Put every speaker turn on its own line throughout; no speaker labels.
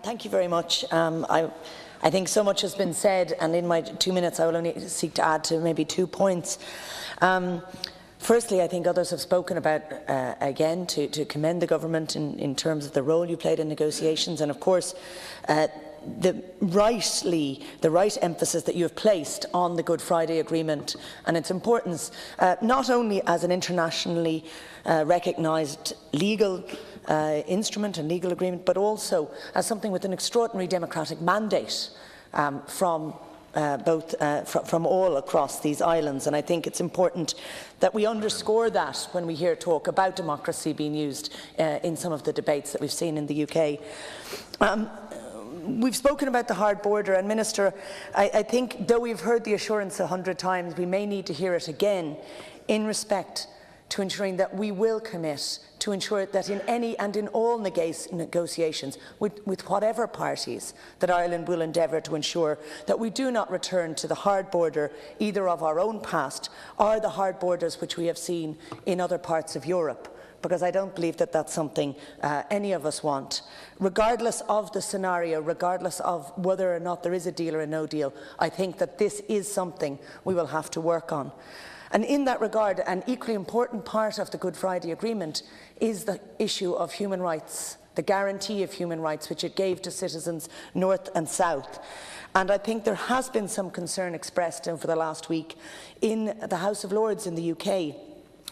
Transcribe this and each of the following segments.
Thank you very much. I think so much has been said, and in my 2 minutes I will only seek to add to maybe 2 points. Firstly, I think others have spoken about, again, to commend the government in terms of the role you played in negotiations, and of course the right emphasis that you have placed on the Good Friday Agreement and its importance, not only as an internationally recognised legal instrument and legal agreement, but also as something with an extraordinary democratic mandate from all across these islands. And I think it's important that we underscore that when we hear talk about democracy being used in some of the debates that we've seen in the UK. We've spoken about the hard border, and Minister, I think though we've heard the assurance 100 times, we may need to hear it again in respect to ensuring that we will commit to ensure that in any and in all negotiations with whatever parties, that Ireland will endeavour to ensure that we do not return to the hard border either of our own past or the hard borders which we have seen in other parts of Europe, because I don't believe that that's something any of us want. Regardless of the scenario, regardless of whether or not there is a deal or a no deal, I think that this is something we will have to work on. And in that regard, an equally important part of the Good Friday Agreement is the issue of human rights, the guarantee of human rights which it gave to citizens north and south. And I think there has been some concern expressed over the last week in the House of Lords in the UK,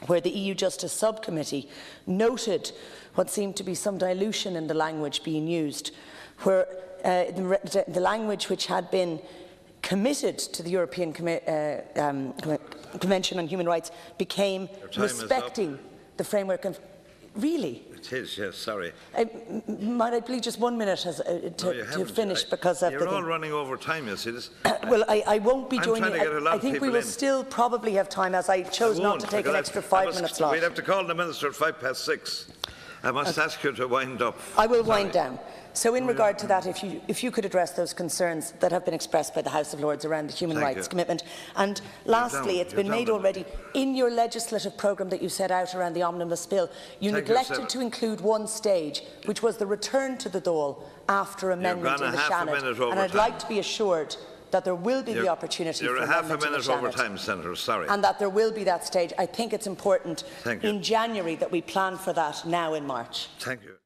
where the EU Justice Subcommittee noted what seemed to be some dilution in the language being used, where the language which had been committed to the European Convention on Human Rights became respecting the framework of... Really?
It is, yes, sorry.
Might I please just 1 minute to finish, because of
You're all running over time, you see this.
Well, I won't be joining.
I
think we will still probably have time, as I chose not to take an extra 5 minutes long.
We'd have to call the Minister at 6:05. I must ask you to wind up.
I will wind down. So in regard to that, if you could address those concerns that have been expressed by the House of Lords around the human rights commitment. And lastly, it's been made already in your legislative programme that you set out around the omnibus bill, you neglected to include one stage, which was the return to the Dáil after amendment in the Seanad. And I'd like to be assured that there will be the opportunity for amendment in the Seanad.
You're half a minute over time, Senator, sorry.
And that there will be that stage. I think it's important in January that we plan for that now in March.
Thank you.